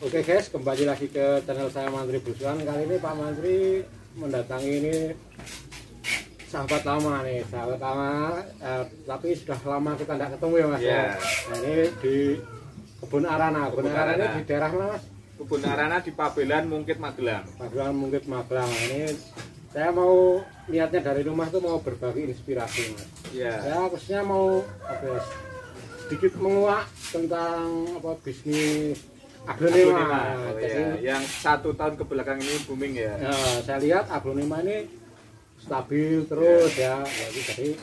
Oke guys, kembali lagi ke channel saya Mantri Busuan. Kali ini Pak Mantri mendatangi ini sahabat lama nih, tapi sudah lama kita tidak ketemu ya Mas. Yeah. Nah, ini di Kebun Arana. Kebun Arana ini di daerah mana Mas? Kebun Arana di Pabelan, Mungkit, Magelang. Pabelan, Mungkit, Magelang. Nah, ini saya mau niatnya dari rumah tuh mau berbagi inspirasi Mas. Yeah. Ya khususnya mau sedikit menguak tentang bisnis aglonema. Oh, ya. Yang 1 tahun ke belakang ini booming ya. Ya, saya lihat aglonema ini stabil terus ya. Jadi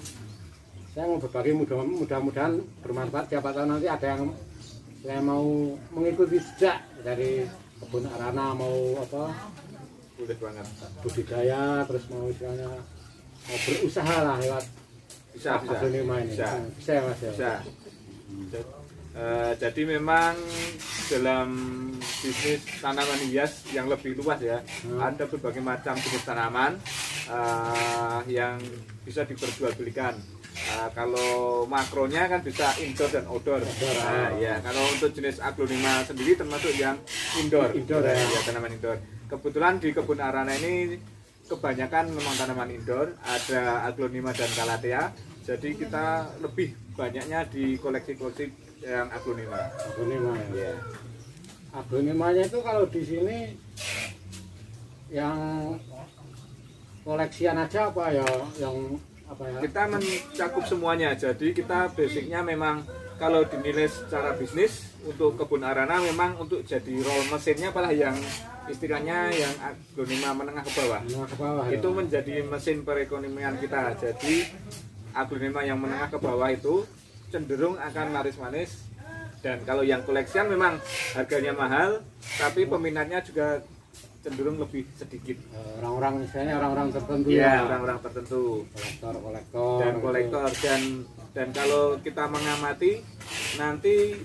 saya mau berbagi, mudah-mudahan bermanfaat. Siapa tahu nanti ada yang saya mau mengikuti jejak dari Kebun Arana, mau Boleh banget. budidaya, terus mau istilahnya mau berusaha lah lewat aglonema ini. Bisa ya Mas ya? Bisa. Jadi memang dalam bisnis tanaman hias yang lebih luas ya, ada berbagai macam jenis tanaman yang bisa diperjualbelikan. Kalau makronya kan bisa indoor dan outdoor. Ya, kalau untuk jenis aglonema sendiri termasuk yang indoor ya, tanaman indoor. Kebetulan di Kebun Arana ini kebanyakan memang tanaman indoor, ada aglonema dan calathea. Jadi kita lebih banyaknya di koleksi-koleksi yang aglonema. Aglonema ya. Yeah. Aglonemanya itu kalau di sini yang koleksian aja apa ya, yang Kita mencakup semuanya. Jadi kita basicnya memang kalau dinilai secara bisnis untuk Kebun Arana memang untuk jadi roll mesinnya apalah yang istilahnya yang aglonema menengah ke bawah. Itu ya. Menjadi mesin perekonomian kita. Jadi aglonema yang menengah ke bawah itu cenderung akan laris manis, dan kalau yang koleksian memang harganya mahal tapi peminatnya juga cenderung lebih sedikit. Orang-orang misalnya orang-orang tertentu ya, orang-orang tertentu, kolektor dan kalau kita mengamati nanti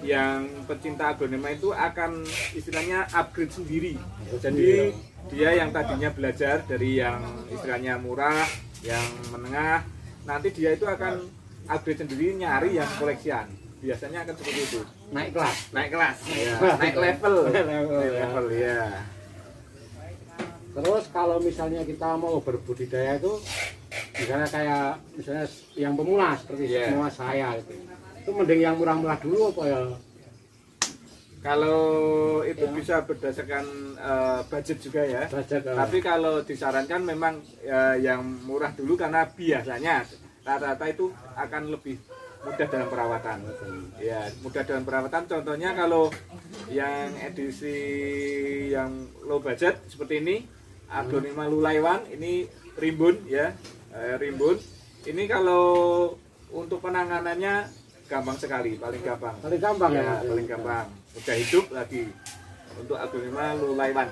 yang pecinta aglonema itu akan istilahnya upgrade sendiri. Jadi dia yang tadinya belajar dari yang istilahnya murah, yang menengah, nanti dia itu akan upgrade sendiri, nyari yang koleksian. Biasanya akan seperti itu. Naik kelas ya. Naik level ya. Terus kalau misalnya kita mau berbudidaya itu misalnya yang pemula seperti semua saya itu mending yang murah-murah dulu apa ya? Kalau itu bisa berdasarkan budget juga ya. Tapi kalau disarankan memang yang murah dulu, karena biasanya rata-rata itu akan lebih mudah dalam perawatan. Ya, mudah dalam perawatan. Contohnya kalau yang edisi yang low budget seperti ini, aglonema lulaiwan, ini rimbun ya, rimbun. Ini kalau untuk penanganannya gampang sekali, paling gampang. Paling gampang ya. Paling gampang. Udah hidup lagi. Untuk aglonema lulaiwan.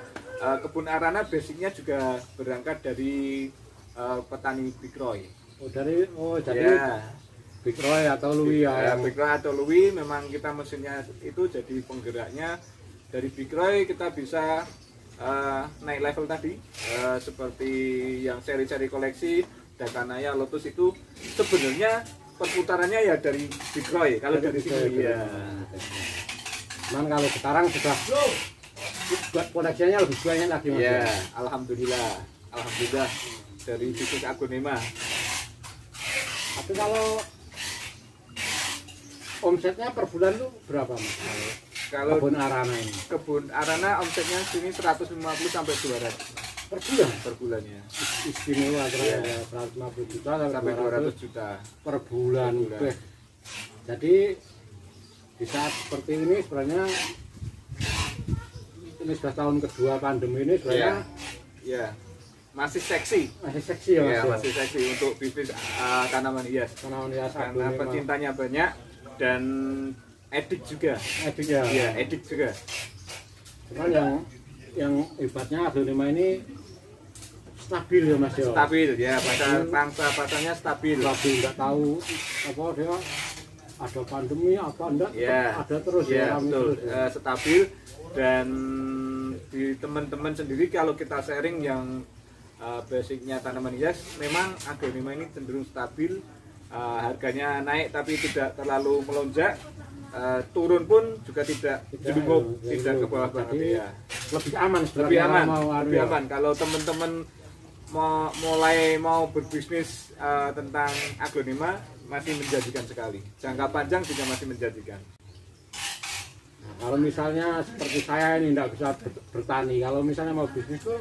Kebun Arana basicnya juga berangkat dari petani Big Roy. Jadi Big Roy atau Louis ya. Big Roy atau Louis memang kita mesinnya itu jadi penggeraknya. Dari Big Roy kita bisa naik level tadi, seperti yang seri-seri koleksi Dakanaya, Lotus itu sebenarnya perputarannya ya dari Big Roy. Kalau dari sini ya. Cuman kalau sekarang sudah buat koleksinya lebih banyak lagi Mas. Ya, alhamdulillah dari bisnis aglonema. Tapi kalau omsetnya per bulan tuh berapa Mas? Kalau Kebun Arana ini. Kebun Arana omsetnya sini 150 sampai 200 per bulannya. Istimewa ya. 150 juta sampai 200 juta per bulan. Jadi di saat seperti ini sebenarnya ini sudah tahun kedua pandemi ini sebenarnya masih seksi ya Mas. Masih seksi untuk bisnis tanaman hias karena pecintanya banyak dan edik juga. Edik juga. Cuman yang hebatnya aglonema ini stabil ya Mas ya. Stabil ya, pasarnya stabil. Nggak tahu dia ada pandemi apa enggak, ada terus betul. Stabil. Dan di teman-teman sendiri kalau kita sharing yang basicnya tanaman hias, memang aglonema ini cenderung stabil, harganya naik tapi tidak terlalu melonjak. turun pun juga tidak jelungkup, tidak ke bawah banget ya. Lebih aman sebenarnya. Lebih aman. Kalau teman-teman mau berbisnis tentang aglonema masih menjanjikan sekali. Jangka panjang juga masih menjanjikan. Nah, kalau misalnya seperti saya ini tidak bisa bertani, kalau misalnya mau bisnis tuh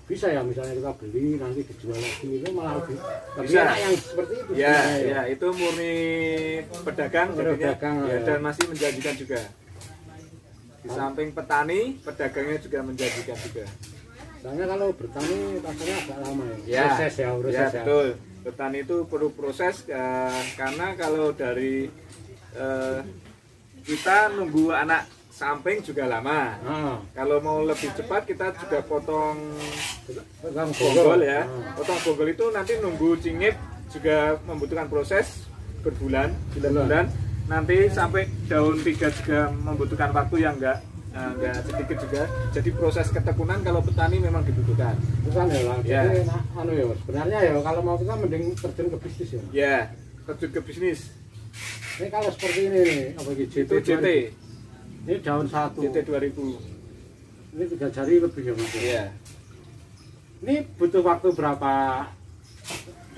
bisa ya, misalnya kita beli nanti dijual lagi, itu malah lebih enak yang seperti itu. Ya, itu murni pedagang jadinya, dan masih menjanjikan juga. Di samping petani, pedagangnya juga menjanjikan juga. Soalnya kalau bertani rasanya agak lama ya. Proses ya. Betul. Bertani itu perlu proses karena kalau dari kita nunggu anak samping juga lama. Kalau mau lebih cepat kita juga potong bonggol ya. Potong bonggol itu nanti nunggu cingit juga membutuhkan proses berbulan. Nanti sampai daun 3 juga membutuhkan waktu yang enggak sedikit juga. Jadi proses ketekunan kalau petani memang dibutuhkan. Itu kan ya. Jadi sebenarnya ya kalau mau kita mending terjun ke bisnis ya. Ya, terjun ke bisnis. Ini kalau seperti ini nih, apa gitu? JT. Ini daun 1. JT 2000. Ini 3 jari lebih ya Mas. Iya. Ini butuh waktu berapa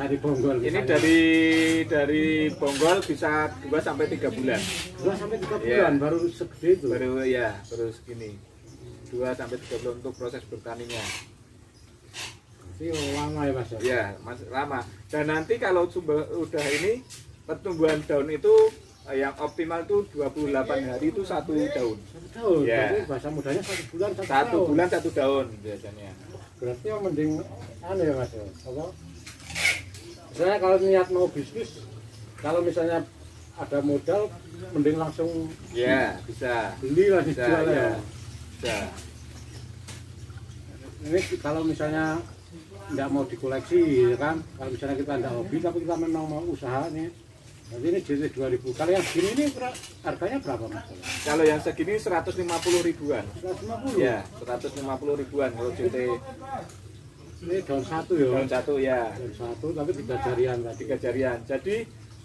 dari bonggol? Ini dari bonggol bisa 2 sampai 3 bulan. 2 sampai 3 bulan baru segede itu. Baru segini. 2 sampai 3 bulan untuk proses bertaninya. Itu lama ya Mas ya? Iya, lama. Dan nanti kalau udah ini pertumbuhan daun itu yang optimal itu 28 hari itu 1 daun. 1 daun. Ya. Berarti bahasa mudanya 1 bulan 1 daun. 1 bulan 1 daun biasanya. Berarti yang mending ya Mas ya. Apa? Misalnya kalau niat mau bisnis, kalau misalnya ada modal, mending langsung bisa beli lah dijual ya. Bisa. Ini kalau misalnya nggak mau dikoleksi, ya kan? Kalau misalnya kita nggak hobi, tapi kita memang mau usaha nih. Jadi ini JT 2000. Kalau yang segini ini harganya berapa Mas? Kalau yang segini 150 ribuan. 150? Ya, 150 ribuan kalau JT. Ini daun 1 ya? Daun 1 ya. Daun 1 tapi 3 jarian tadi. 3 jarian. Jadi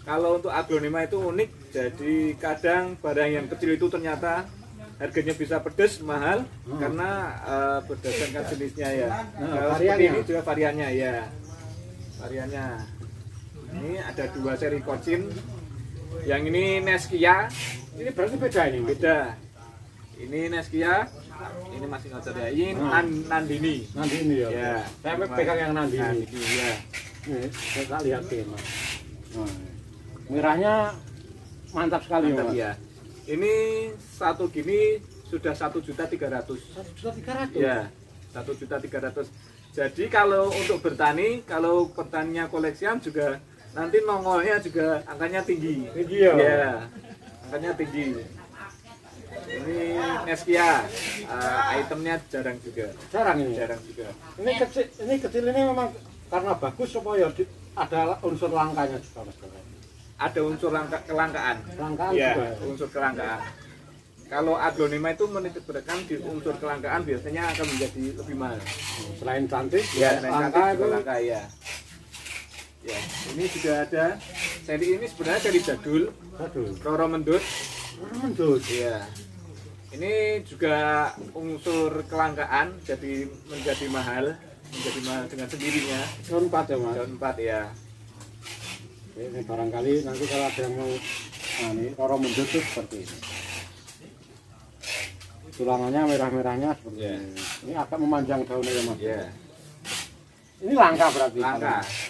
kalau untuk aglonema itu unik. Jadi kadang barang yang kecil itu ternyata harganya bisa pedas, mahal karena berdasarkan jenisnya ya. Kalau seperti ini juga variannya ya. Variannya. Ini ada 2 seri Kocin. Yang ini Neskia. Ini berarti beda ini? Beda. Ini Neskia. Ini masih ngocor ya. Ini Nandini. Nandini ya. Ya. Saya pegang yang Nandini. Nandini ya. Ini saya lihat Mas. Merahnya mantap sekali Mas. Ya. Ini satu gini sudah 1.300.000. 1.300.000. Ya. 1.300.000. Jadi kalau untuk bertani, kalau pertaniannya koleksian juga nanti nongolnya juga angkanya tinggi. Tinggi ya. Ya. Angkanya tinggi. Ini Neskia, itemnya jarang juga. Jarang ini. Jarang juga. Ini kecil ini memang karena bagus supaya ada unsur langkanya juga Mas. Ada unsur kelangkaan. Kelangkaan ya, juga. Unsur kelangkaan. Kalau aglonema itu menitikberatkan di unsur kelangkaan biasanya akan menjadi lebih mahal. Selain cantik, ya, langka juga langka ya. Ya, ini juga ada seri ini sebenarnya dari jadul. Roro Mendut. Iya. Ini juga unsur kelangkaan jadi menjadi mahal dengan sendirinya. Daun 4 ya Mas. Daun 4 ya. Ini barangkali nanti kalau ada yang mau ini Roro Mendut itu seperti ini. Tulangannya merah-merahnya seperti ini. Ini agak memanjang daunnya ya Mas. Iya. Ini langka berarti.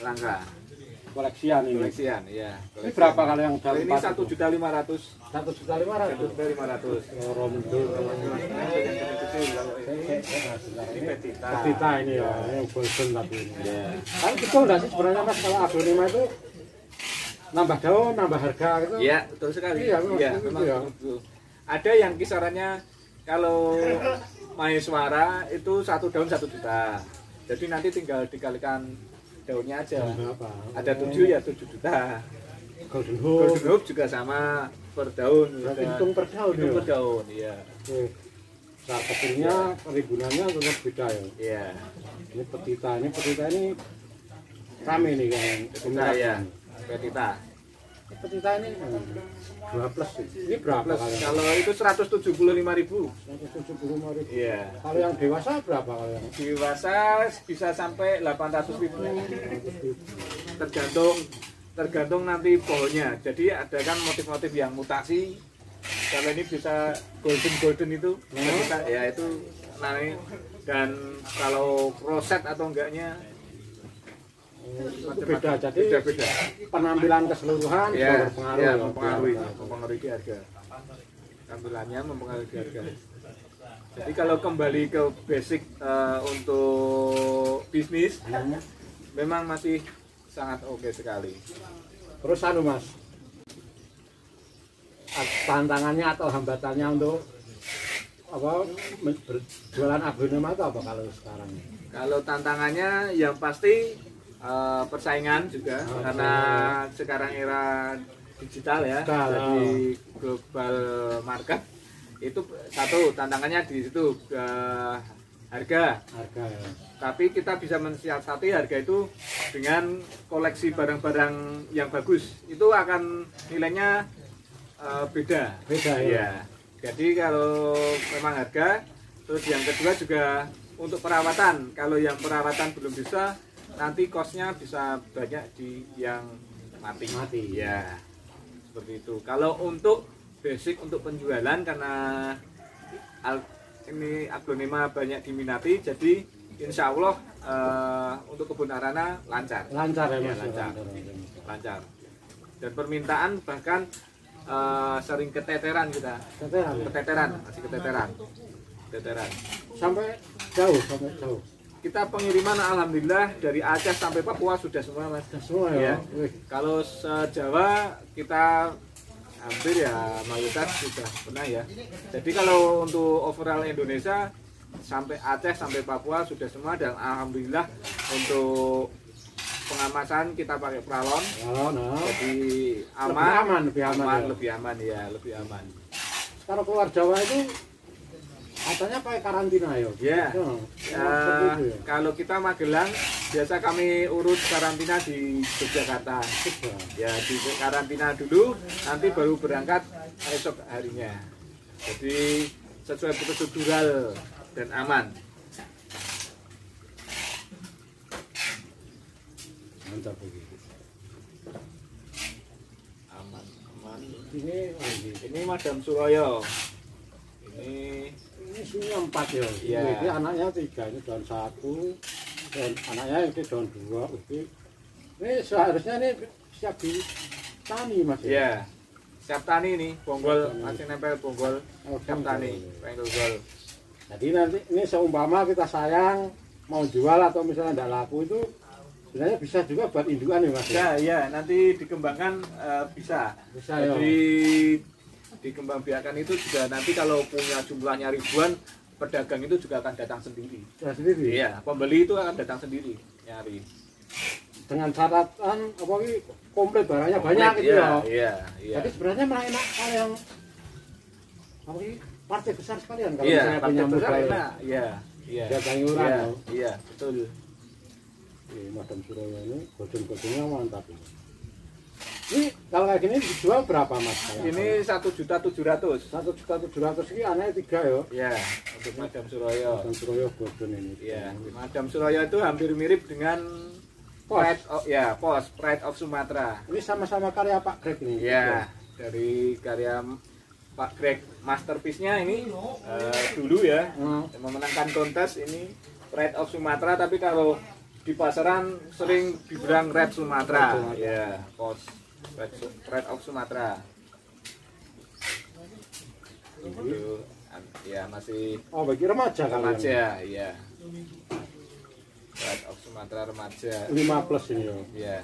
Langka. Koleksian ini. Koleksian, ya. Ini berapa kalau yang daun 4? Ini 1.500.000. 1.500.000. Roro Mendut. Ini petita ini ya. Ini golden tapi ini. Tapi betul nggak sih sebenarnya Mas kalau aglonema itu nambah daun, nambah harga gitu? Iya, betul sekali. Iya, memang betul. Ada yang kisarannya kalau Maheswara itu 1 daun 1 juta. Jadi nanti tinggal dikalikan daunnya aja. Ada 7 ya 7 juta. Golden Hope juga sama per daun. Berarti hitung per daun. Hitung per daun, iya. Nah, kecilnya peribunannya tetap beda ya. Iya. Ini petita ini rame nih kan. Petita ya. Petita. Petita ini 2 plus sih. Ini berapa plus? Kalau itu 175.000. 175.000. Iya. Kalau yang dewasa berapa kalau yang dewasa bisa sampai 800.000. Tergantung nanti pohonnya. Jadi ada kan motif-motif yang mutasi. Kalau ini bisa golden itu, bisa, ya itu naik. Dan kalau roset atau enggaknya beda, jadi beda. Penampilan keseluruhan ya, berpengaruh, ya, mempengaruhi harga. Tampilannya mempengaruhi harga. Jadi kalau kembali ke basic untuk bisnis, memang masih sangat oke sekali. Terus Mas, tantangannya atau hambatannya untuk apa berjualan aglonema itu apa kalau sekarang? Kalau tantangannya yang pasti persaingan juga, karena sekarang era digital ya, jadi global market itu satu tantangannya di situ, harga ya. Tapi kita bisa mensiasati harga itu dengan koleksi barang-barang yang bagus, itu akan nilainya beda ya. Jadi kalau memang harga, terus yang kedua juga untuk perawatan, kalau yang perawatan belum bisa, nanti kosnya bisa banyak di yang mati. Ya, seperti itu. Kalau untuk basic untuk penjualan, karena ini aglonema banyak diminati, jadi insya Allah untuk kebun arana lancar ya, lancar. Dan permintaan bahkan sering keteteran kita, masih keteteran sampai jauh. Kita pengiriman alhamdulillah dari Aceh sampai Papua sudah semua, Mas. Semua ya. Kalau se-Jawa kita hampir ya mayoritas sudah pernah ya. Jadi kalau untuk overall Indonesia sampai Aceh sampai Papua sudah semua, dan alhamdulillah untuk pengamasan kita pakai pralon. Jadi lebih aman. Kalau keluar Jawa itu katanya pakai karantina ya? Kalau kita Magelang biasa kami urus karantina di Yogyakarta. Ya, di karantina dulu, nanti baru berangkat esok harinya. Jadi sesuai prosedural dan aman. Mantap begitu. Aman. Ini Madam Suroyo. Ini isinya 4 ya. Iya. Ini anaknya 3, ini daun 1, dan anaknya ini daun 2. Ini seharusnya ini siap ditani, Mas. Iya. Siap tani nih, bonggol masih nempel bonggol. Siap tani, bonggol. Jadi nanti ini seumpama kita sayang mau jual atau misalnya tidak laku, itu sebenarnya bisa juga buat indukan ya, Mas. Ya, nanti dikembangkan bisa. Jadi dikembangbiakan itu juga nanti kalau punya jumlahnya ribuan, pedagang itu juga akan datang sendiri. Iya, pembeli itu akan datang sendiri nyari. Dengan catatan komplit barangnya banyak gitu ya. Iya. Jadi sebenarnya malah enak kalau yang partai besar sekalian kalau misalnya punya modal. Iya. Jaga iuran. Iya, betul. Madam Suroyo ini godong-godongnya mantap ini. Ini kalau kayak gini dijual berapa, Mas? Ini 1.700.000. 1.700.000 ini anaknya 3 ya? Iya, untuk Madam Suroyo. Madam Suroyo godong ini. Iya, Madam Suroyo itu hampir mirip dengan Pride of Sumatera. Ini sama-sama karya Pak Greg ini? Iya, dari karya Pak Greg. Masterpiece-nya ini dulu ya, memenangkan kontes ini Pride of Sumatera, tapi kalau di pasaran sering dibilang Red Sumatera. Ya, Pride of Sumatera. Itu ya masih bagi remaja kan? Remaja, iya. Pride of Sumatera remaja. 5 plus ini ya. Iya.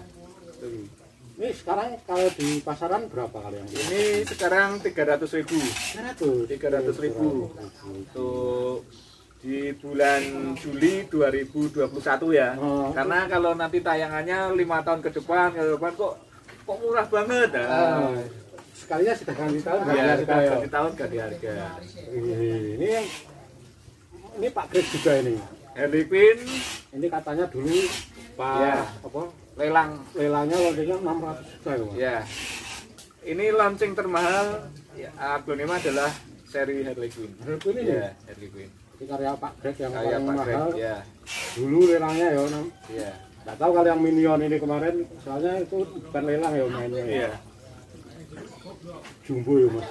Ini sekarang kalau di pasaran berapa kali yang ini? Sekarang 300.000. 300.000 untuk di bulan Juli 2021 ya. Karena kalau nanti tayangannya 5 tahun ke depan kok murah banget. Sekalinya sudah ganti tahun ganti tahun ganti harga. Ini Pak Greg juga ini. Harley Quinn. Ini katanya dulu Pak lelangnya loadingnya 600 juta ya. Ya. ini launching termahal ya, aglonema adalah seri Harley Quinn. Harley Quinn ini? Ya, Harley Quinn. Itu karya Pak Greg yang Karya paling Pak Greg, mahal. ya. Dulu lelangnya ya, Iya. nggak tahu kalau yang Minion ini kemarin, soalnya itu bukan lelang ya mainnya. Iya. Jumbo ya mas.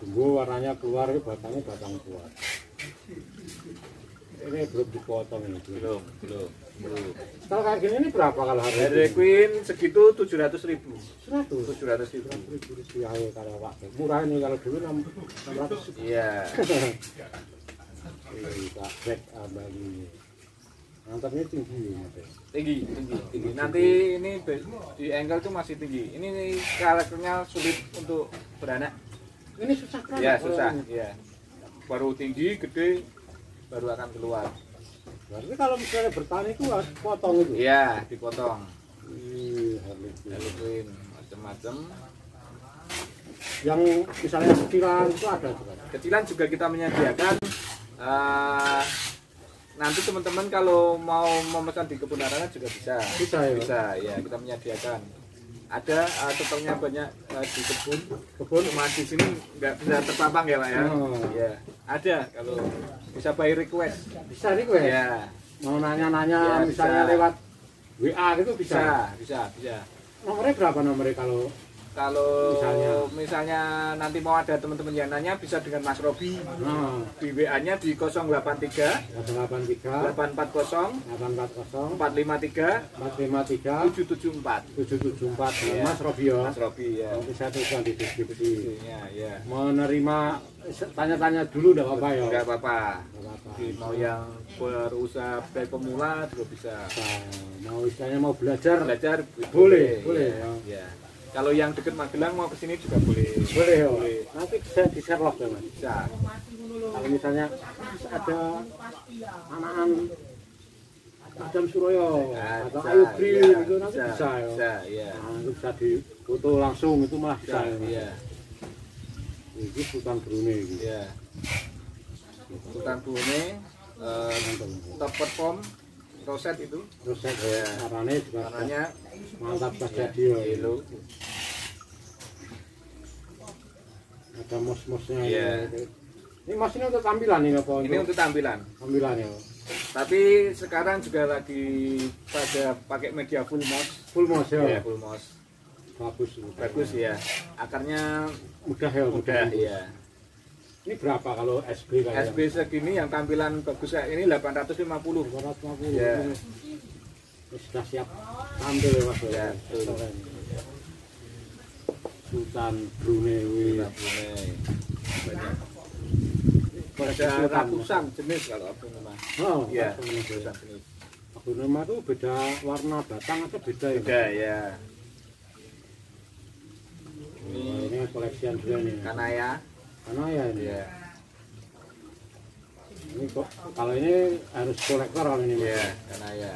Jumbo warnanya keluar, batangnya batang keluar. Ini belum dipotong ini. Belum. Kalau kayak gini ini berapa kalau Harley Quinn segitu 700.000. 700.000 rupiah ya kalau Pak. Murah ini kalau dulu 600. Iya. Ini Pak Greg Abadi. Mantapnya tinggi mas. Tinggi. Nanti ini di angle tuh masih tinggi. Ini karakternya sulit untuk beranak. Ini susah kan? Ya susah. Iya. Baru tinggi, gede, baru akan keluar. Berarti kalau misalnya bertani itu harus potong itu? Iya, dipotong. Harley Quinn macam-macam. Yang misalnya kecilan itu ada juga. Kecilan juga kita menyediakan. Nanti teman-teman kalau mau memesan di kebun larangan juga bisa. Bisa ya? Bisa, ya kita menyediakan. Ada stoknya banyak di kebun cuma di sini nggak bisa terpampang ya Pak ya. Iya, ada kalau bisa by request. Bisa request? Ya. Mau nanya-nanya ya, misalnya bisa. Lewat WA gitu bisa? Bisa. Nomornya berapa nomornya kalau misalnya nanti mau ada teman-teman yang nanya bisa dengan Mas Robi. Di WA-nya di 083 840 453 774. Mas Robi ya. Mas Robi ya. Nanti saya tuliskan di deskripsi. Ya. Menerima tanya-tanya dulu enggak apa-apa ya. Enggak apa-apa. Mau yang berusaha dari pemula juga bisa. Mau istilahnya mau belajar boleh. Ya. Kalau yang deket Magelang mau kesini juga boleh. Boleh. Nanti bisa di Sherlock ya Mas. Bisa. Kalau misalnya ada anak-anak Adam Suroyo atau Ayu Green itu nanti bisa ya. Iya. Nah, itu bisa difoto langsung itu malah bisa. Iya. Ini Sultan Brunei gitu. Iya. Sultan Brunei top perform roset itu. Roset ya. Warnanya mantap saja dia. Ada mos-mosnya. Iya. Ini mas ini untuk tampilan ini apa? Ini untuk tampilan. Tampilan ya. Tapi sekarang juga lagi pada pakai media full moss. Full moss ya. Iya, full moss. Bagus ya. Akarnya mudah ya. Mudah iya. Ini berapa kalau SB kayak? SB segini yang tampilan bagus kayak ini 850. 850. Ya. Ini sudah siap tampil ya Mas. Ya, Sultan Brunei. Banyak. Ada ratusan jenis kalau aglonema. Oh, iya. Ratusan jenis. Aglonema itu beda warna batang atau beda ya? Beda ya. Ini koleksian juga nih. Kanaya ini. Iya. Ini kok kalau ini harus kolektor kalau ini. Iya, Kanaya.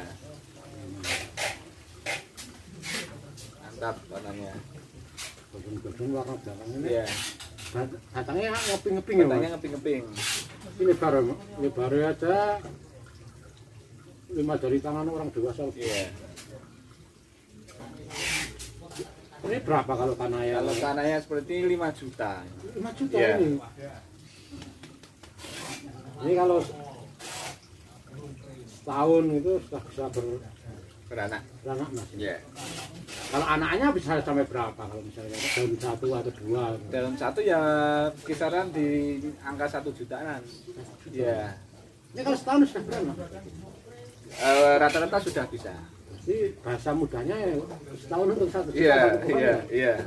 Mantap warnanya. Gabung-gabung warna belakang ini. Iya. Batangnya ngeping-ngeping ya, Mas? Batangnya ngeping-ngeping. Ini lebarnya aja 5 jari tangan orang dewasa. Iya. Ini berapa kalau Kanaya? Kalau Kanaya seperti 5 juta. 5 juta ya. ini. Ini kalau setahun itu sudah bisa beranak Mas. Iya. Kalau anaknya bisa sampai berapa kalau misalnya daun 1 atau 2? Daun 1 ya kisaran di angka 1 jutaan. Iya. Ini kalau setahun sudah berapa? Rata-rata sudah bisa. Jadi bahasa mudahnya ya setahun untuk 1 juta. Iya.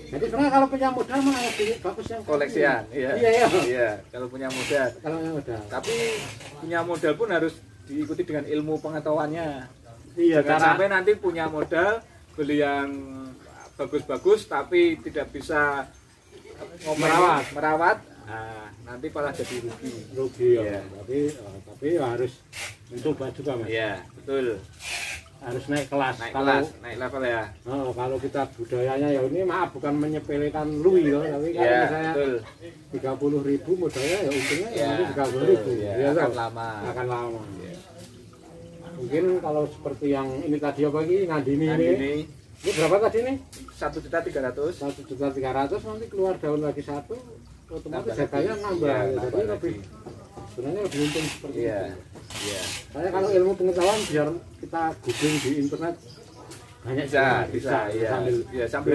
Jadi sebenarnya kalau punya modal mah lebih bagus yang koleksian. Iya. Kalau punya modal. Tapi punya modal pun harus diikuti dengan ilmu pengetahuannya. Iya. Jangan sampai nanti punya modal beli yang bagus-bagus tapi tidak bisa merawat. Nah, nanti malah jadi rugi ya. Tapi harus mencoba juga Mas. Iya, betul. Harus naik kelas, naik level ya. Kalau kita budayanya ya ini maaf bukan menyepelekan lui loh, tapi kalau misalnya 30.000 modalnya ya untungnya ya nanti 30.000. Ya, akan lama. Mungkin kalau seperti yang ini tadi apa lagi Ngandini ini Ini berapa tadi nih? 1.300.000. 1.300.000 nanti keluar daun lagi satu, otomatis harganya nambah. Ya, Jadi lebih sebenarnya lebih untung seperti Iya. itu. Iya. Saya kalau ilmu pengetahuan biar kita googling di internet banyak Bisa, iya. sambil Ya, sambil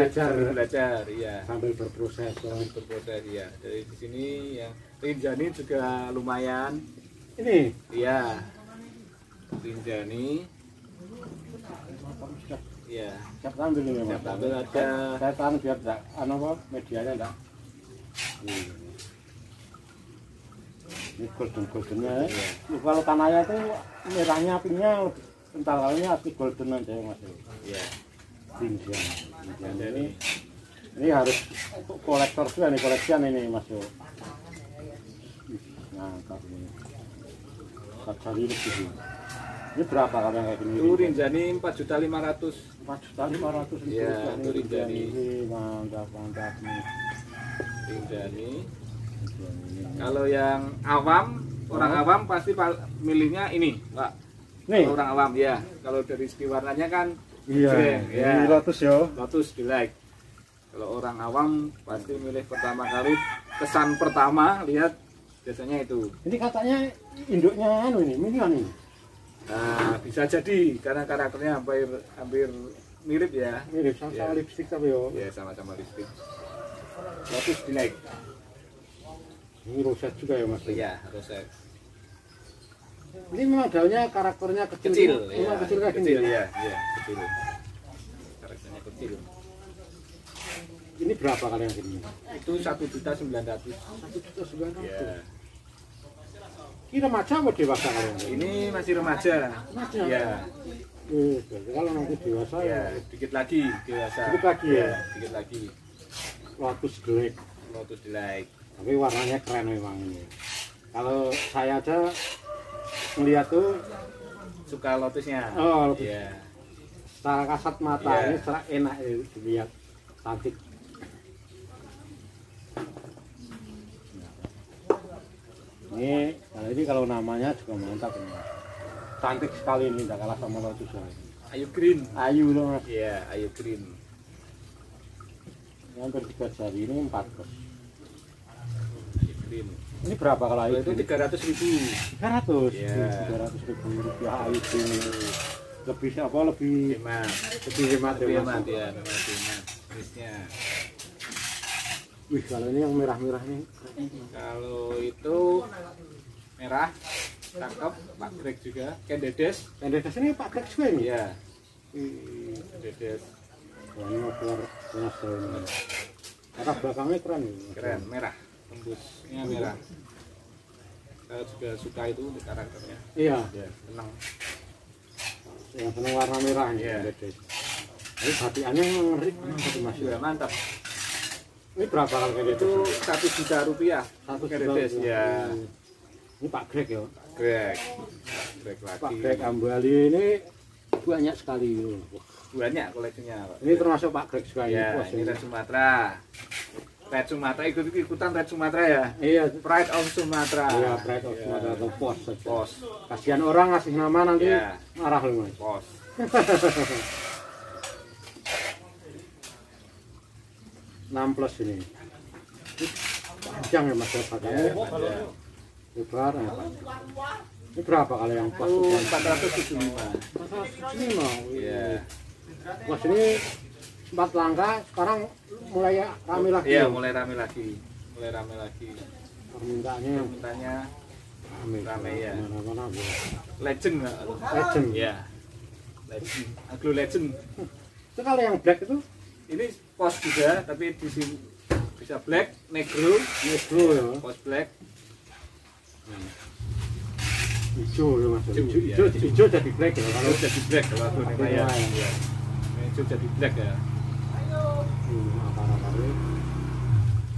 belajar, iya. sambil berproses. Berproses ya. Dari di sini yang Rinjani juga lumayan. Ini Iya. Rinjani. Iya. siap tampil ini Mas. Siap tampil ada. Saya tahan biar enggak apa medianya enggak. Ini golden-goldennya ya. Iya. Kalau tanahnya itu merahnya pinknya kental, kalinya asli golden aja ya Mas. Iya. Rinjani. Ini harus kolektor juga nih, koleksian ini Mas yo. Mantap ini. Kali lebih. Ini berapa kalau yang kayak gini? Itu Rinjani 4.500.000. 4.500.000. Iya, itu Rinjani. Mantap nih. Rinjani. Kalau yang awam, orang awam pasti milihnya ini, Pak. Nih. Kalau orang awam ya. Kalau dari segi warnanya kan Iya. green, ya. Ini Lotus ya. Lotus Delight. Kalau orang awam pasti milih pertama kali, kesan pertama lihat biasanya itu. Ini katanya induknya anu ini, minion ini. Nah, bisa jadi karena karakternya hampir mirip ya. Mirip sama Ya. lipstick tapi yo. Ya, sama-sama lipstick. Lotus Delight. Ini roset juga ya Mas. Iya, roset. Ini memang daunnya karakternya kecil. Kecil, Memang ya. kecil kayak gini. Kecil, ya, iya, kecil. Karakternya kecil. Ini berapa kali yang gini? Itu 1.900.000. 1.900.000. Ya. Ini remaja apa dewasa kalian? Ini masih remaja. Remaja? Ya. Berarti kalau nanti dewasa Ya, dikit lagi dewasa. Dikit lagi ya? Dikit lagi. Lotus Delight. Lotus Delight. Tapi warnanya keren memang ini. Kalau saya aja melihat tuh Suka lotusnya. Oh, lotus. Iya. secara kasat mata Iya. ini secara enak ya, dilihat cantik. Ini kalau namanya juga mantap ini. Cantik sekali ini, tidak kalah sama lotus ya. Ayu Green. Ayu loh Mas. Iya, Ayu Green. Yang bertiga jari ini 4 bos. Ayu Green. Ini berapa kalau ayu? Kalau itu 300.000. 300. Iya. 300.000 rupiah ayu ini. Lebih apa? Lebih Hemat. hemat Lebih ya hemat Mas. ya, memang lebih hemat. Jenisnya. Wih, kalau ini yang merah-merah nih. Kalau itu merah, cakep, Pak Greg juga, Kendedes. Kendedes ini Pak Greg juga ini? Iya, Wih, Kendedes. wah, ini mau keluar lunas ini. Latar belakangnya keren nih. Keren, merah, tembusnya merah. Saya juga suka itu untuk karakternya. Iya, Ya, senang. yang seneng warna merah ini. Iya. Kendedes. Ini batiannya ngeri satu Mas. Juga mantap. Ini berapa kalau Kendedes? Itu 1 juta rupiah. 1 juta Kendedes, rupiah. ya. Ini Pak Greg ya. Greg. Greg lagi. Pak Greg Ambali ini banyak sekali. Banyak koleksinya, Pak. Ini termasuk Pak Greg juga Ya, Wah, ini Red Sumatera. Red Sumatera ikutan Red Sumatera ya. Iya, Pride of Sumatera. iya Pride of Ya. Sumatera atau pos saja. Pos. Kasihan orang ngasih nama nanti Iya. marah loh Mas. Pos. 6 plus ini. Ini panjang ya Mas ya batangnya. Ya, ada. Lebar ya Pak. Ini berapa kalau yang pas? Itu 475. 405. Iya. Mas ini sempat langka, sekarang mulai rame lagi. Iya, ya? mulai rame lagi. Mulai rame lagi. Permintaannya yang Mintanya rame ya. Mana-mana Bu. Legend nggak? Legend. Iya. Legend. Aglo Legend. Itu kalau yang black itu Ini pos juga, tapi di sini bisa black, negro, negro ya. pos black. Hijau ya Mas. Hijau, Hijau, ya. hijau jadi black ya. Kalau jadi black kalau aku nih Iya. ya. Iya. Hijau jadi black ya. Apa-apa ini.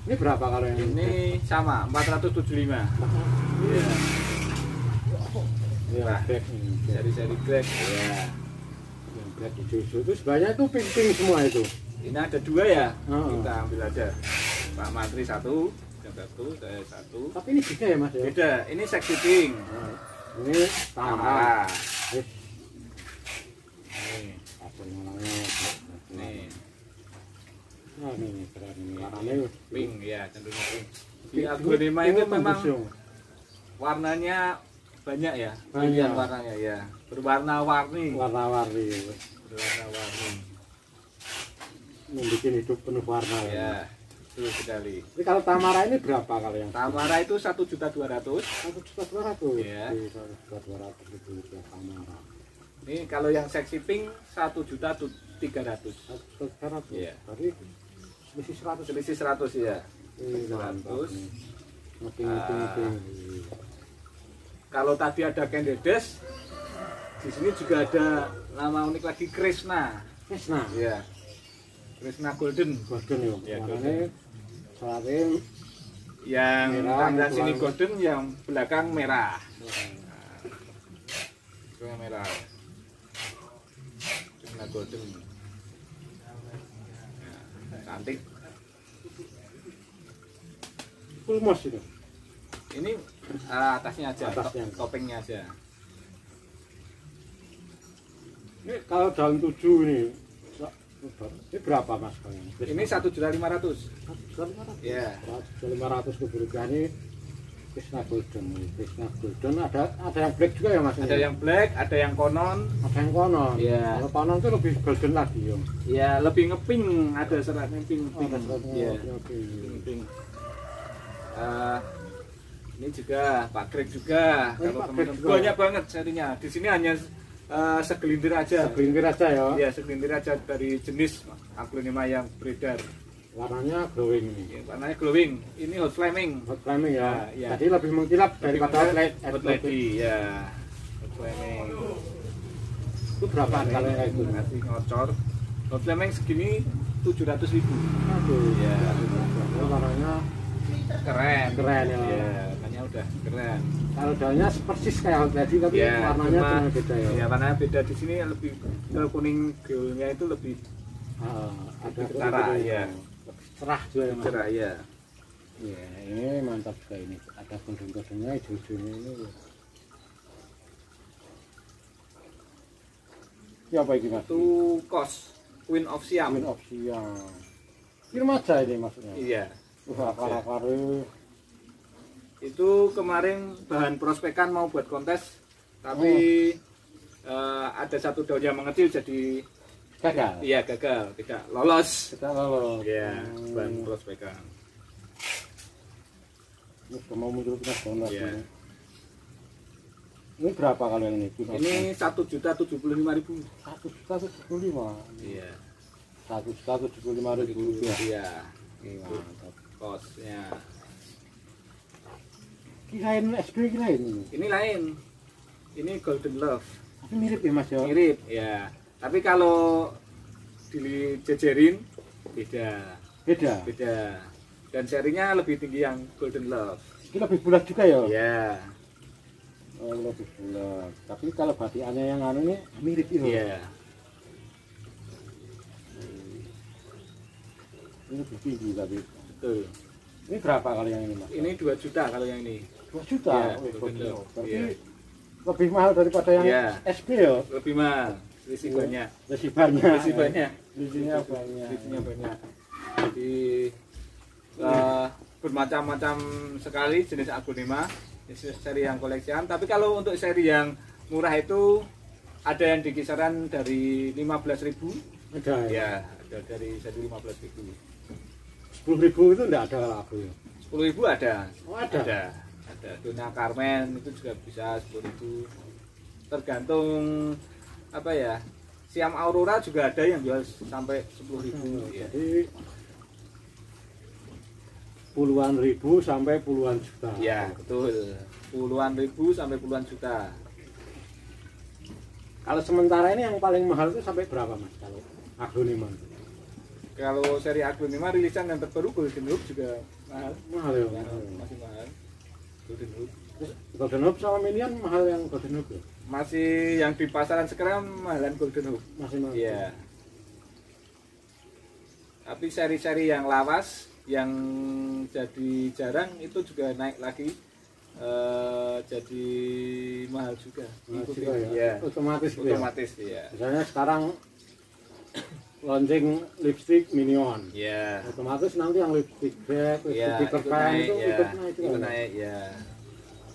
Ini berapa kalau yang Ini sama 475. Iya. Iya, Nah. black ini. Seri-seri black. Iya. Yang black hijau itu sebenarnya itu pink semua itu. Ini ada 2 ya. Oh. Kita ambil aja. Pak Mantri 1, yang 1, saya 1. Tapi ini beda ya Mas ya. Beda. Ini seksi pink. Nah, ini tangan. Sama. Eh, Ini. apa namanya? Oh, ini keren ini. Warnanya pink ya, cenderung pink. Di aglonema itu memang warnanya banyak ya. Banyak warnanya ya. Berwarna-warni. Warna-warni. Berwarna-warni. Membuat hidup penuh warna ya. Betul sekali. Ini kalau Tamara ini berapa kalau yang? Tamara itu 1.200.000. 1.200.000. Ya. 1.200.000 itu ya Tamara. Ini kalau yang seksi pink 1.300.000. 1.300. Iya. Berarti selisih 100. Selisih 100 ya. 100. Kalau tadi ada Candides, di sini juga ada nama unik lagi Krishna. Krishna. Iya. Krishna Golden. Golden ya. Golden. Soalnya yang tampilan sini golden, yang belakang merah. Nah, merah. Krishna Golden. Nah, cantik. full moss itu. Ini atasnya aja, atasnya. topengnya aja. Ini kalau daun 7 ini berapa mas? Ini 1.500.000. 1.500. Ya. 1.500 rupiah ini Krishna Golden. Krishna Golden ada yang black juga ya mas? Ada yang black, ada yang konon. Ada yang konon. Ya. Kalau konon itu lebih golden lagi ya. Ya, lebih ngeping, ada seratnya pink. Ya. Pink. Ini juga Pak Greg juga. Kalau teman-teman banyak banget serinya. Di sini hanya segelintir aja. Segelintir aja ya. Iya, segelintir aja dari jenis aglonema yang beredar. Warnanya glowing ini. Ya, warnanya glowing. Ini hot flaming. Hot flaming ya. Ya. Jadi lebih mengkilap daripada hot lady. Ya. Hot flaming. Itu berapa kalau kayak itu? Masih ngocor. Hot flaming segini 700.000. Aduh. Ya. Warnanya keren. Keren ya. Ya, warnanya udah keren. Kalau daunnya persis kayak hot lady tapi ya, warnanya cuma beda ya. Ya, warnanya beda di sini lebih ke kuning goldnya itu lebih ada cerah ya. Cerah juga ya mas. Cerah ya. Ya, ini mantap juga ini. Ada kondeng-kondengnya hijau-hijaunya ini. Ini apa ini mas? Itu kos Queen of Siam. Queen of Siam. Ini aja ini maksudnya. Iya. Akar-akar itu kemarin bahan prospekan mau buat kontes, tapi ada satu daun yang mengecil jadi gagal. Iya, gagal, tidak lolos. Tidak lolos. Iya, bahan prospekan. Ini mau muncul kita bonus. Iya. Ini berapa kalau yang ini? Ini 1.075.000. 1.075. Iya. 1.075.000 rupiah. Iya. Mantap. Kosnya. Kirain SB lain. Ini lain. Ini Golden Love. Tapi mirip ya mas ya. Mirip, ya. Tapi kalau dijejerin beda. Beda. Beda. Dan serinya lebih tinggi yang Golden Love. Ini lebih bulat juga ya. Iya. Oh, lebih bulat. Tapi kalau batiannya yang anu ini mirip itu. Iya. Ini lebih tinggi tapi. Betul. Ini berapa kalau yang ini mas? Ini 2 juta kalau yang ini. 2 juta? Ya, berarti ya. lebih mahal daripada yang Ya. SB ya? Lebih mahal. Selisih banyak. Selisih banyak. Selisih banyak. Selisihnya banyak. Selisihnya banyak. Jadi bermacam-macam sekali jenis aglonema, seri yang koleksian. Tapi kalau untuk seri yang murah itu ada yang di kisaran dari 15.000. Ada ya? Ada dari seri 15.000. 10.000 itu enggak ada aku ya? 10.000 ada. Oh ada? Ada. Dunia Carmen itu juga bisa 10.000. Tergantung apa ya? Siam Aurora juga ada yang jual sampai 10.000. Ya. Jadi puluhan ribu sampai puluhan juta. Ya, betul. Puluhan ribu sampai puluhan juta. Kalau sementara ini yang paling mahal itu sampai berapa mas? Kalau aglonema? Kalau seri aglonema rilisan yang terbaru Golden Hoop juga mahal. Mahal ya? Masih mahal. Golden Hoop. Golden Hoop sama Minion mahal yang Golden Hoop ya? Masih yang di pasaran sekarang mahalan Golden Hoop. Masih mahal? Iya. Tapi seri-seri yang lawas, yang jadi jarang itu juga naik lagi. Jadi mahal juga. Mahal juga ya? Ya. Otomatis gitu otomatis ya? Ya. Misalnya sekarang launching lipstick Minion. Ya. Otomatis nanti yang lipstick Bag, lipstick Peter Pan itu ikut naik ya.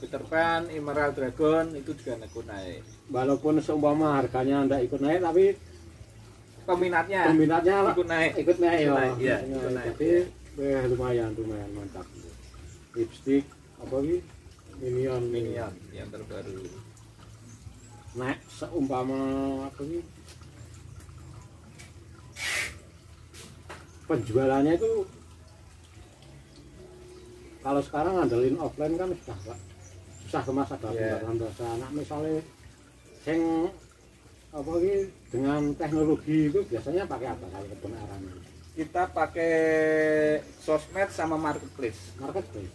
Peter Pan, Emerald Dragon itu juga ikut naik. Walaupun seumpama harganya tidak ikut naik, tapi peminatnya ikut naik ya. Jadi lumayan mantap. Lipstick apa ini? Minion yang terbaru. Naik seumpama apa ini? Penjualannya itu kalau sekarang ngandelin offline kan sudah susah kemas ada bahasa anak misalnya sing apa ini dengan teknologi itu biasanya pakai apa kalau kebenaran? Kita pakai sosmed sama marketplace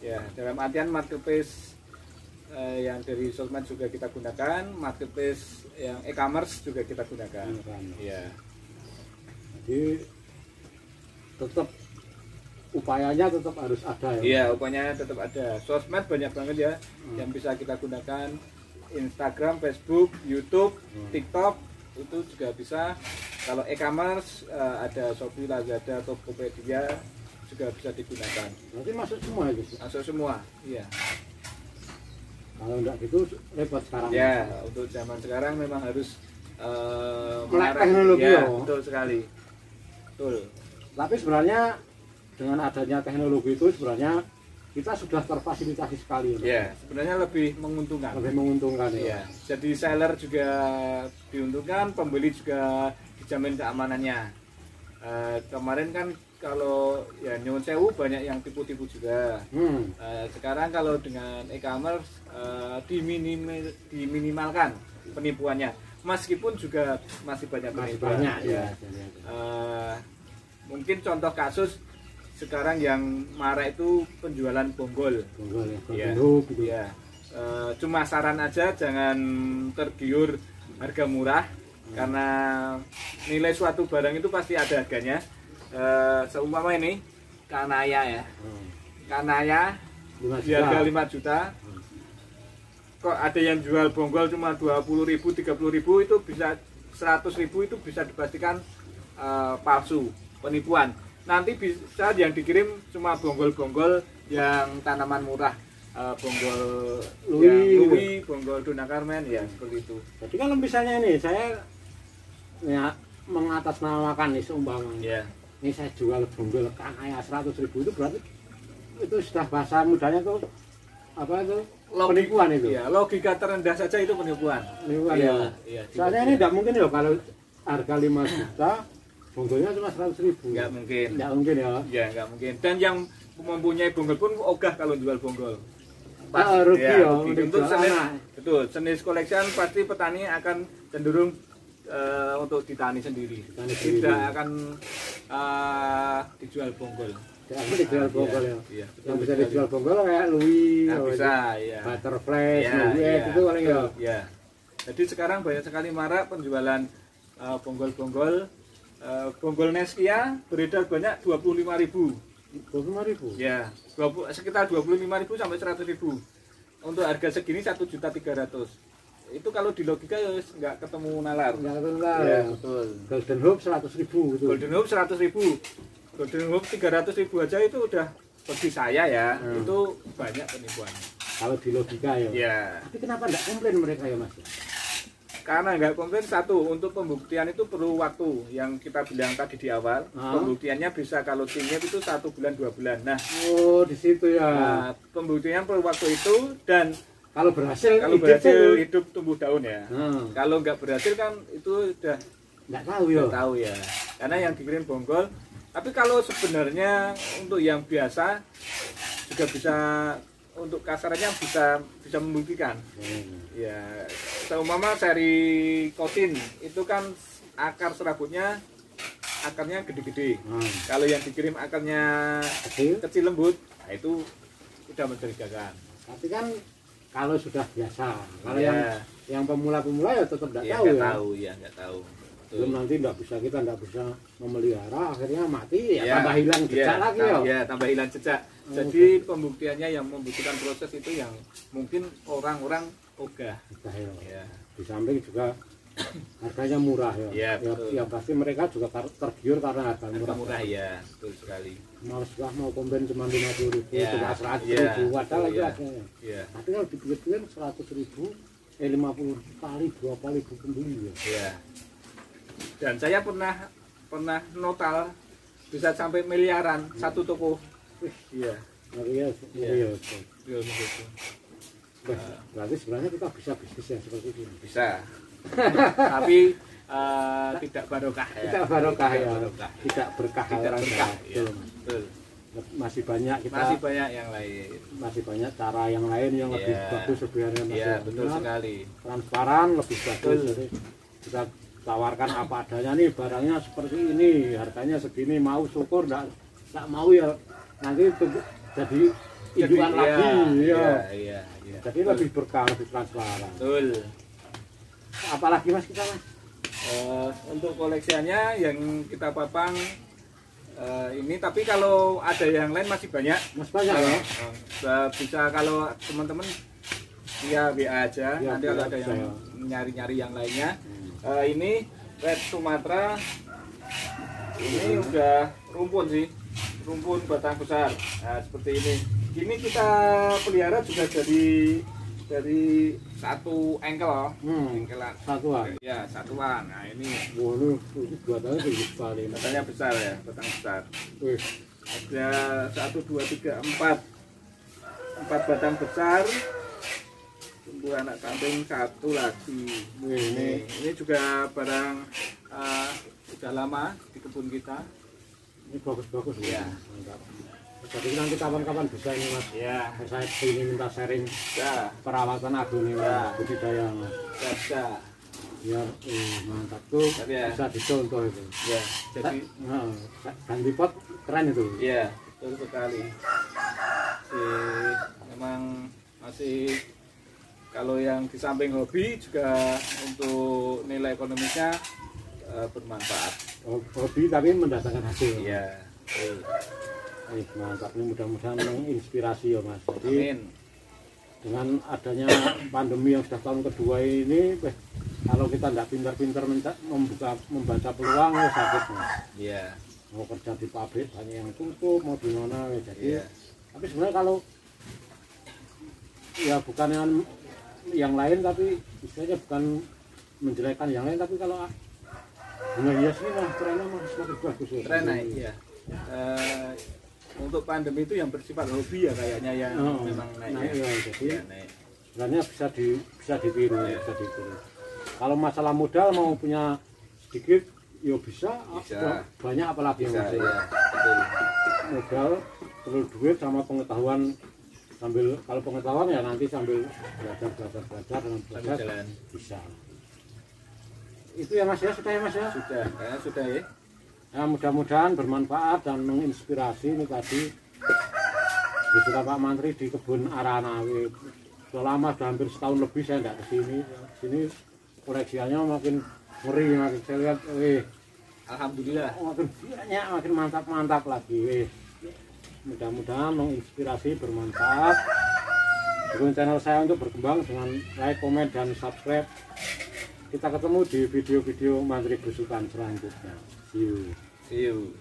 ya, dalam artian marketplace yang dari sosmed juga kita gunakan, marketplace yang e-commerce juga kita gunakan ya. Jadi tetap upayanya tetap harus ada ya. Iya, upayanya tetap ada. Sosmed banyak banget ya yang bisa kita gunakan. Instagram, Facebook, YouTube, TikTok itu juga bisa. Kalau e-commerce ada Shopee, Lazada, Tokopedia juga bisa digunakan. Nanti masuk semua itu. Masuk semua, iya. Kalau enggak gitu repot sekarang. Ya, untuk zaman sekarang memang harus melek teknologi ya. Betul sekali. Betul. Tapi sebenarnya dengan adanya teknologi itu sebenarnya kita sudah terfasilitasi sekali. Ya, sebenarnya lebih menguntungkan. Lebih menguntungkan ya. Jadi seller juga diuntungkan, pembeli juga dijamin keamanannya. Kemarin kan kalau ya nyuwun sewu banyak yang tipu-tipu juga. Sekarang kalau dengan e-commerce diminimalkan penipuannya. Meskipun juga masih banyak penipuan. Mungkin contoh kasus sekarang yang marak itu penjualan bonggol ya. Cuma saran aja jangan tergiur harga murah karena nilai suatu barang itu pasti ada harganya. Seumpama ini kanaya ya, kanaya di harga 5 juta, kok ada yang jual bonggol cuma 20.000, 30.000, itu bisa 100.000, itu bisa dipastikan palsu, penipuan. Nanti bisa yang dikirim cuma bonggol-bonggol yang tanaman murah, bonggol Louis, bonggol Dona Carmen ya, seperti itu. Jadi kalau misalnya ini saya ya mengatasnamakan nih seumpama ini saya jual bonggol kanaya 100.000, itu berarti itu sudah bahasa mudanya tuh apa itu penipuan itu ya, logika terendah saja itu penipuan ya. Soalnya ini tidak mungkin ya kalau harga 5 juta bonggolnya cuma 100.000. Nggak mungkin ya, nggak mungkin. Dan yang mempunyai bonggol pun ogah kalau jual bonggol. Rugi ya, untuk jenis collection pasti petani akan cenderung untuk ditani sendiri. Tidak akan dijual bonggol. Dijual bonggol ya. Yang bisa dijual bonggol kayak Louis, bisa ya. Butterfly, itu paling ya. Jadi sekarang banyak sekali marak penjualan bonggol-bonggol. Bonggol Neskia beredar banyak 25.000. 25.000? Ya, sekitar 25.000 sampai 100.000. Untuk harga segini 1.300.000. Itu kalau di logika ya nggak ketemu nalar. Ya, betul. Golden Hope 100.000 gitu. Golden Hope 100.000. Golden Hope 300.000 aja itu udah bagi saya ya, itu banyak penipuan. Kalau di logika ya. Ya. Tapi kenapa nggak komplain mereka ya Mas? Karena nggak komplain, satu, untuk pembuktian itu perlu waktu yang kita bilang tadi di awal. Pembuktiannya bisa kalau timnya itu 1 bulan 2 bulan. Nah, di situ ya. Nah, pembuktian perlu waktu itu, dan kalau berhasil hidup tumbuh daun ya. Kalau nggak berhasil kan itu udah nggak tahu ya. Nggak tahu ya. Karena yang dikirim bonggol. Tapi kalau sebenarnya untuk yang biasa juga bisa, untuk kasarannya bisa membuktikan. Ya, seumpama seri kotin itu kan akar serabutnya akarnya gede-gede. Kalau yang dikirim akarnya kecil lembut, nah itu udah mencurigakan. Tapi kan kalau sudah biasa, kalau yang pemula-pemula ya tetap tidak tahu ya. Nggak tahu. Belum nanti kita nggak bisa memelihara, akhirnya mati ya, tambah hilang jejak lagi ya. Ya, tambah hilang jejak. Jadi pembuktiannya yang membutuhkan proses itu yang mungkin orang-orang ogah. Ya. Di samping juga harganya murah ya. Ya, ya pasti mereka juga tergiur karena harga murah ya, betul sekali. Males lah mau komplain cuma 50.000, ya, cuma 100.000, ada lagi ada. Ya. Tapi kalau dipikir-pikir 100.000, 50 kali 2 kali pembeli ya. Ya. Dan saya pernah notal bisa sampai miliaran satu toko. Iya. Iya. Berarti sebenarnya kita bisa bisnis yang seperti ini. Bisa. Tapi tidak barokah ya. Tidak barokah ya. Tidak berkah. Tidak berkah. Ya. Betul. Masih banyak yang lain. Masih banyak cara yang lain yang lebih bagus sebenarnya. Iya, betul sekali. Transparan lebih bagus. Jadi kita tawarkan apa adanya nih, barangnya seperti ini, harganya segini, mau syukur, enggak mau ya nanti jadi indukan lagi. Iya. Jadi lebih berkah, lebih transparan. Betul. Apalagi Mas kita Mas? Untuk koleksiannya yang kita papang ini, tapi kalau ada yang lain masih banyak. Mas banyak ya? Bisa kalau teman-teman ya WA aja, ya, nanti kalau ada yang nyari-nyari yang lainnya. Ini red Sumatera, ini udah rumpun sih, rumpun batang besar. Nah seperti ini. Ini kita pelihara juga dari satu engkel, engkelan. Satuan. Ya, satuan. Nah ini. Ini buatannya tinggi sekali. Batangnya besar ya, batang besar. Ada 1, 2, 3, 4 batang besar. Tumbuh anak kambing satu lagi. Ini juga barang sudah lama di kebun kita. Ini bagus-bagus ya. Jadi nanti kapan-kapan bisa ini Mas. Ya. Saya ingin minta sharing perawatan agung ini budidaya Mas. Bisa. Biar mantap tuh bisa dicontoh itu. Ya. Jadi ganti pot keren itu. Iya, betul sekali. Memang masih kalau yang di samping hobi juga untuk nilai ekonomisnya bermanfaat. Hobi tapi mendatangkan hasil. Iya. Mantap, ini mudah-mudahan menginspirasi ya Mas. Jadi amin. Dengan adanya pandemi yang sudah tahun kedua ini, kalau kita tidak pintar-pintar membaca peluang ya sakit Mas. Iya. Mau kerja di pabrik banyak yang tutup, mau di mana ya jadi. Tapi sebenarnya kalau ya bukan yang lain, tapi istilahnya bukan menjelekkan yang lain, tapi kalau bunga hias ini mah trennya masih semakin bagus ya. Trennya iya. Untuk pandemi itu yang bersifat hobi ya kayaknya yang memang naik. Ya, jadi naik. Sebenarnya bisa ditiru, bisa ditiru. Kalau masalah modal mau punya sedikit, ya bisa. Banyak apalagi yang bisa. Ya, modal perlu duit sama pengetahuan. Sambil kalau pengetahuan ya nanti sambil belajar dengan belajar bisa. Itu ya Mas ya, sudah ya Mas ya? Sudah, kayaknya sudah ya. Ya mudah-mudahan bermanfaat dan menginspirasi ini tadi. Juga Pak Mantri di kebun Aranawi. Sudah lama, sudah hampir setahun lebih saya tidak kesini. Sini koleksiannya makin ngeri, makin saya lihat. Alhamdulillah. Makin banyak, makin mantap-mantap lagi. Mudah-mudahan menginspirasi, bermanfaat. Dukung channel saya untuk berkembang dengan like, komen, dan subscribe. Kita ketemu di video-video Mantri Besukan selanjutnya. See you.